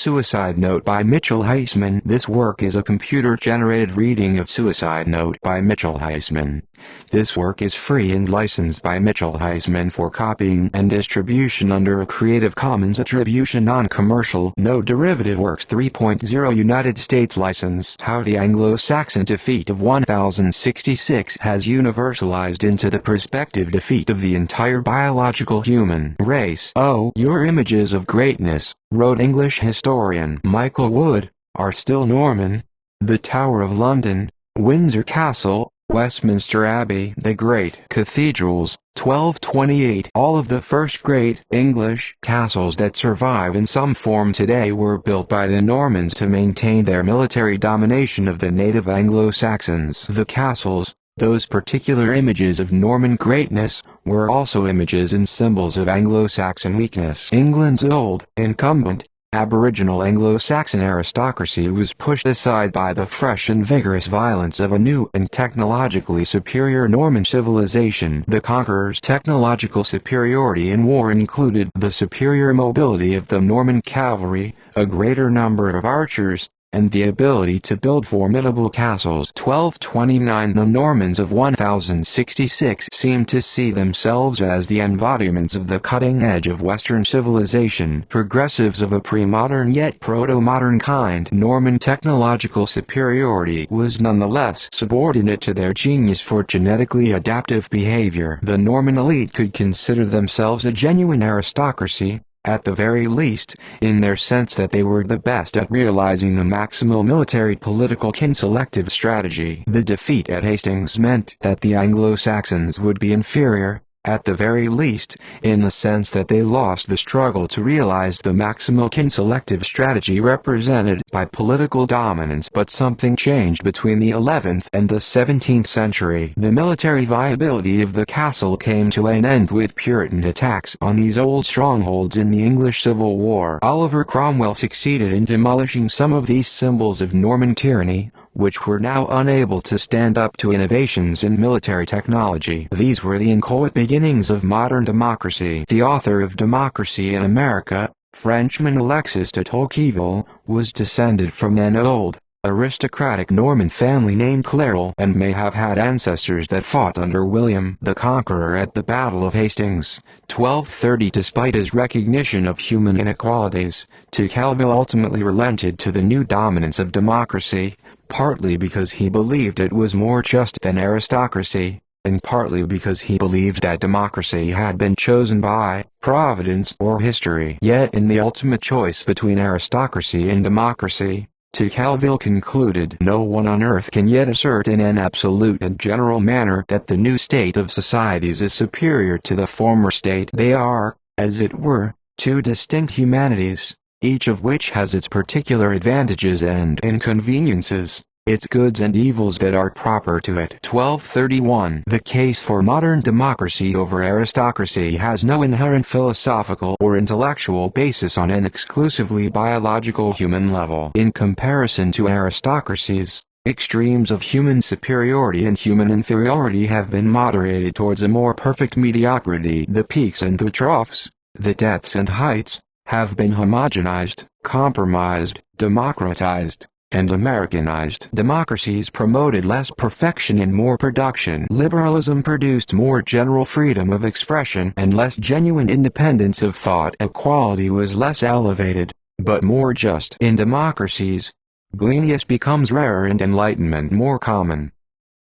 Suicide Note by Mitchell Heisman. This work is a computer-generated reading of Suicide Note by Mitchell Heisman. This work is free and licensed by Mitchell Heisman for copying and distribution under a Creative Commons Attribution Non-Commercial No Derivative Works 3.0 United States license. How the Anglo-Saxon defeat of 1066 has universalized into the prospective defeat of the entire biological human race. Oh, your images of greatness, wrote English historian Michael Wood, are still Norman. The Tower of London, Windsor Castle, Westminster Abbey, the great cathedrals, 1228. All of the first great English castles that survive in some form today were built by the Normans to maintain their military domination of the native Anglo-Saxons. The castles, those particular images of Norman greatness, were also images and symbols of Anglo-Saxon weakness. England's old, incumbent, Aboriginal Anglo-Saxon aristocracy was pushed aside by the fresh and vigorous violence of a new and technologically superior Norman civilization. The conqueror's technological superiority in war included the superior mobility of the Norman cavalry, a greater number of archers, and the ability to build formidable castles. 1229. The Normans of 1066 seemed to see themselves as the embodiments of the cutting edge of Western civilization, progressives of a pre-modern yet proto-modern kind. Norman technological superiority was nonetheless subordinate to their genius for genetically adaptive behavior. The Norman elite could consider themselves a genuine aristocracy, at the very least, in their sense that they were the best at realizing the maximal military political kin-selective strategy. The defeat at Hastings meant that the Anglo-Saxons would be inferior, at the very least, in the sense that they lost the struggle to realize the maximal kin-selective strategy represented by political dominance. But something changed between the 11th and the 17th century. The military viability of the castle came to an end with Puritan attacks on these old strongholds in the English Civil War. Oliver Cromwell succeeded in demolishing some of these symbols of Norman tyranny, which were now unable to stand up to innovations in military technology. These were the inchoate beginnings of modern democracy. The author of Democracy in America, Frenchman Alexis de Tocqueville, was descended from an old, aristocratic Norman family named Clairol, and may have had ancestors that fought under William the Conqueror at the Battle of Hastings, 1230. Despite his recognition of human inequalities, Tocqueville ultimately relented to the new dominance of democracy, partly because he believed it was more just than aristocracy, and partly because he believed that democracy had been chosen by Providence or history. Yet in the ultimate choice between aristocracy and democracy, Tocqueville concluded, no one on earth can yet assert in an absolute and general manner that the new state of societies is superior to the former state. They are, as it were, two distinct humanities, each of which has its particular advantages and inconveniences, its goods and evils that are proper to it. 1231. The case for modern democracy over aristocracy has no inherent philosophical or intellectual basis on an exclusively biological human level. In comparison to aristocracies, extremes of human superiority and human inferiority have been moderated towards a more perfect mediocrity. The peaks and the troughs, the depths and heights, have been homogenized, compromised, democratized, and Americanized. Democracies promoted less perfection and more production. Liberalism produced more general freedom of expression and less genuine independence of thought. Equality was less elevated, but more just. In democracies, genius becomes rarer and enlightenment more common.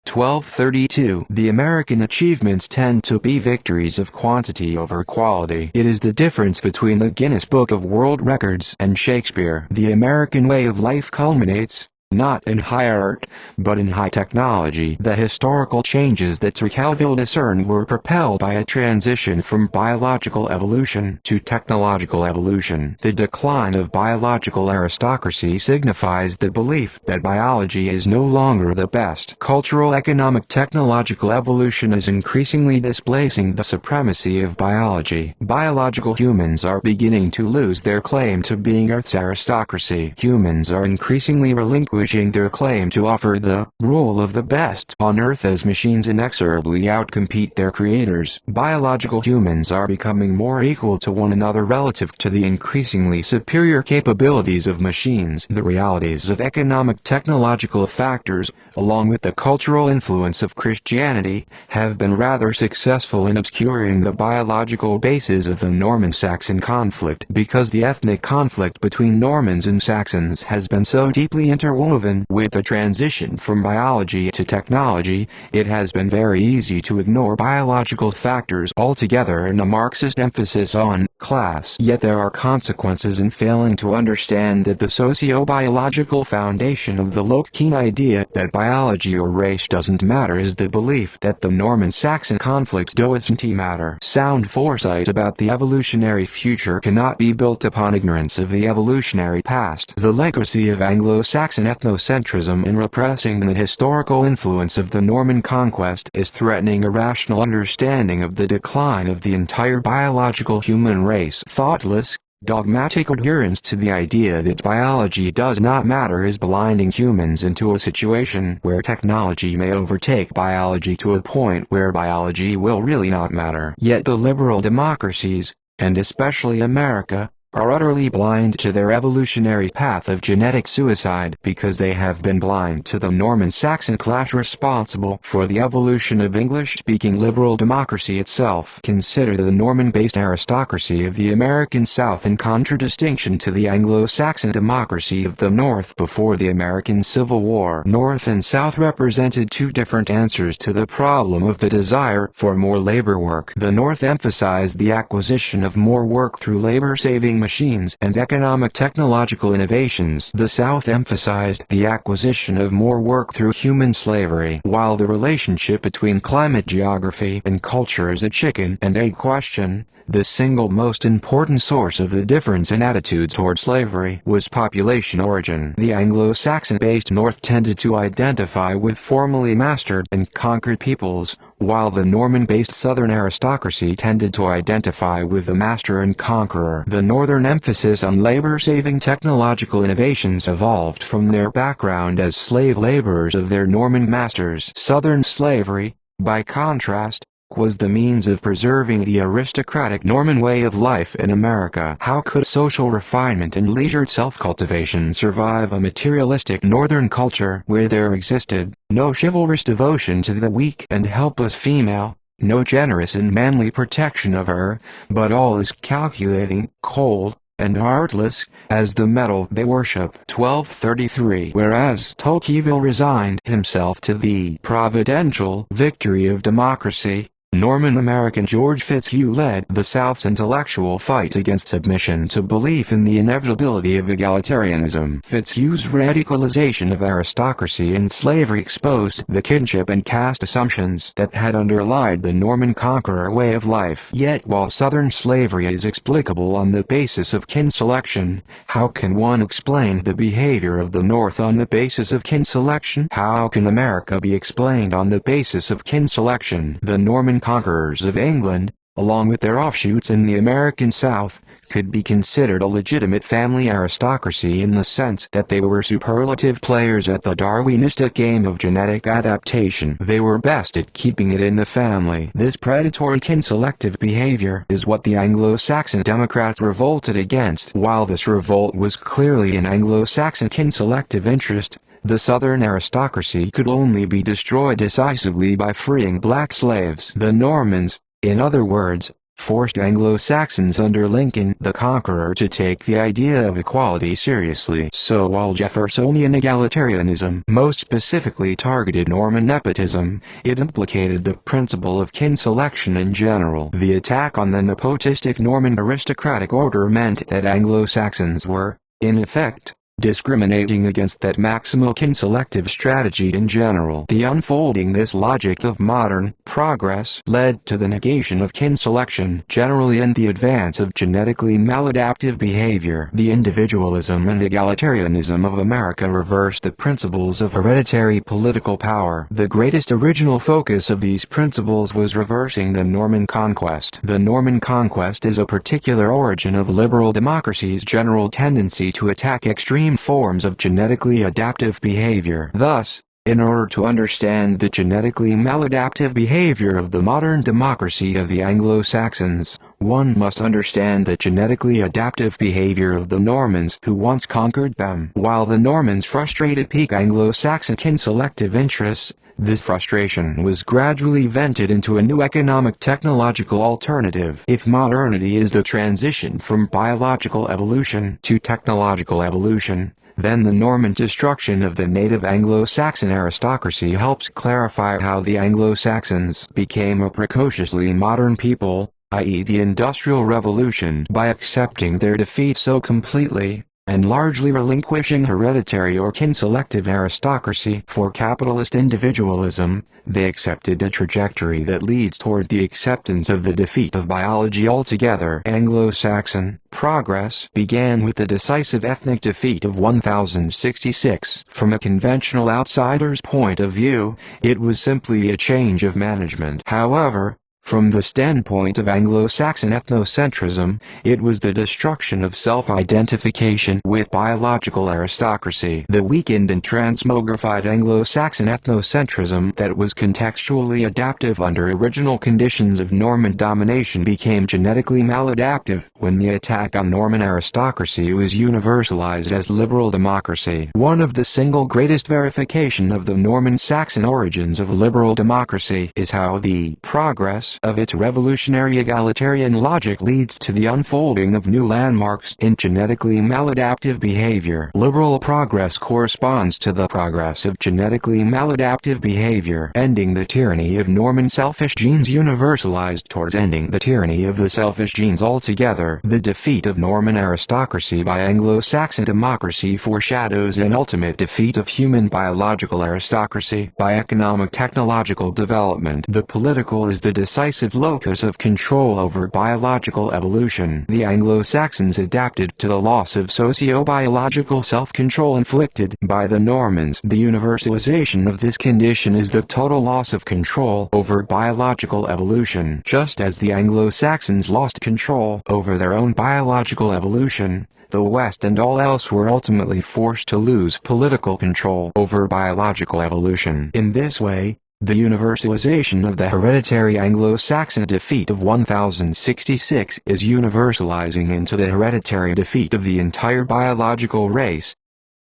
1232. The American achievements tend to be victories of quantity over quality. It is the difference between the Guinness Book of World Records and Shakespeare. The American way of life culminates, not in high art, but in high technology. The historical changes that Tocqueville discerned were propelled by a transition from biological evolution to technological evolution. The decline of biological aristocracy signifies the belief that biology is no longer the best. Cultural economic technological evolution is increasingly displacing the supremacy of biology. Biological humans are beginning to lose their claim to being Earth's aristocracy. Humans are increasingly relinquishing relinquishing their claim to offer the rule of the best on Earth as machines inexorably outcompete their creators. Biological humans are becoming more equal to one another relative to the increasingly superior capabilities of machines. The realities of economic technological factors, along with the cultural influence of Christianity, have been rather successful in obscuring the biological basis of the Norman-Saxon conflict. Because the ethnic conflict between Normans and Saxons has been so deeply interwoven with the transition from biology to technology, it has been very easy to ignore biological factors altogether in a Marxist emphasis on class. Yet there are consequences in failing to understand that the socio-biological foundation of the Lockean idea that biology or race doesn't matter is the belief that the Norman-Saxon conflict doesn't matter. Sound foresight about the evolutionary future cannot be built upon ignorance of the evolutionary past. The legacy of Anglo-Saxon ethnocentrism in repressing the historical influence of the Norman conquest is threatening a rational understanding of the decline of the entire biological human race. Thoughtless, dogmatic adherence to the idea that biology does not matter is blinding humans into a situation where technology may overtake biology to a point where biology will really not matter. Yet the liberal democracies, and especially America, are utterly blind to their evolutionary path of genetic suicide because they have been blind to the Norman-Saxon clash responsible for the evolution of English-speaking liberal democracy itself. Consider the Norman-based aristocracy of the American South in contradistinction to the Anglo-Saxon democracy of the North before the American Civil War. North and South represented two different answers to the problem of the desire for more labor work. The North emphasized the acquisition of more work through labor-saving machines and economic technological innovations. The South emphasized the acquisition of more work through human slavery. While the relationship between climate, geography, and culture is a chicken and egg question, the single most important source of the difference in attitudes toward slavery was population origin. The Anglo-Saxon-based North tended to identify with formerly mastered and conquered peoples, while the Norman-based Southern aristocracy tended to identify with the master and conqueror. The Northern emphasis on labor-saving technological innovations evolved from their background as slave laborers of their Norman masters. Southern slavery, by contrast, was the means of preserving the aristocratic Norman way of life in America. How could social refinement and leisured self-cultivation survive a materialistic Northern culture where there existed no chivalrous devotion to the weak and helpless female, no generous and manly protection of her, but all is calculating, cold, and heartless, as the metal they worship? 1233. Whereas Tocqueville resigned himself to the providential victory of democracy, Norman-American George Fitzhugh led the South's intellectual fight against submission to belief in the inevitability of egalitarianism. Fitzhugh's radicalization of aristocracy and slavery exposed the kinship and caste assumptions that had underlied the Norman conqueror way of life. Yet while Southern slavery is explicable on the basis of kin selection, how can one explain the behavior of the North on the basis of kin selection? How can America be explained on the basis of kin selection? The Norman conquerors of England, along with their offshoots in the American South, could be considered a legitimate family aristocracy in the sense that they were superlative players at the Darwinistic game of genetic adaptation. They were best at keeping it in the family. This predatory kin-selective behavior is what the Anglo-Saxon Democrats revolted against. While this revolt was clearly in Anglo-Saxon kin-selective interest, the Southern aristocracy could only be destroyed decisively by freeing black slaves. The Normans, in other words, forced Anglo-Saxons under Lincoln the Conqueror to take the idea of equality seriously. So while Jeffersonian egalitarianism most specifically targeted Norman nepotism, it implicated the principle of kin selection in general. The attack on the nepotistic Norman aristocratic order meant that Anglo-Saxons were, in effect, discriminating against that maximal kin-selective strategy in general. The unfolding this logic of modern progress led to the negation of kin selection generally and the advance of genetically maladaptive behavior. The individualism and egalitarianism of America reversed the principles of hereditary political power. The greatest original focus of these principles was reversing the Norman conquest. The Norman conquest is a particular origin of liberal democracy's general tendency to attack extreme extreme forms of genetically adaptive behavior. Thus, in order to understand the genetically maladaptive behavior of the modern democracy of the Anglo-Saxons, one must understand the genetically adaptive behavior of the Normans who once conquered them. While the Normans frustrated peak Anglo-Saxon kin-selective interests, this frustration was gradually vented into a new economic technological alternative. If modernity is the transition from biological evolution to technological evolution, then the Norman destruction of the native Anglo-Saxon aristocracy helps clarify how the Anglo-Saxons became a precociously modern people, i.e. the Industrial Revolution. By accepting their defeat so completely, and largely relinquishing hereditary or kin-selective aristocracy for capitalist individualism, they accepted a trajectory that leads towards the acceptance of the defeat of biology altogether. Anglo-Saxon progress began with the decisive ethnic defeat of 1066. From a conventional outsider's point of view, it was simply a change of management. However, from the standpoint of Anglo-Saxon ethnocentrism, it was the destruction of self-identification with biological aristocracy. The weakened and transmogrified Anglo-Saxon ethnocentrism that was contextually adaptive under original conditions of Norman domination became genetically maladaptive when the attack on Norman aristocracy was universalized as liberal democracy. One of the single greatest verification of the Norman-Saxon origins of liberal democracy is how the progress of its revolutionary egalitarian logic leads to the unfolding of new landmarks in genetically maladaptive behavior. Liberal progress corresponds to the progress of genetically maladaptive behavior, ending the tyranny of Norman selfish genes, universalized towards ending the tyranny of the selfish genes altogether. The defeat of Norman aristocracy by Anglo-Saxon democracy foreshadows an ultimate defeat of human biological aristocracy by economic technological development. The political is the decisive locus of control over biological evolution. The Anglo-Saxons adapted to the loss of socio-biological self-control inflicted by the Normans. The universalization of this condition is the total loss of control over biological evolution. Just as the Anglo-Saxons lost control over their own biological evolution, the West and all else were ultimately forced to lose political control over biological evolution. In this way, the universalization of the hereditary Anglo-Saxon defeat of 1066 is universalizing into the hereditary defeat of the entire biological race,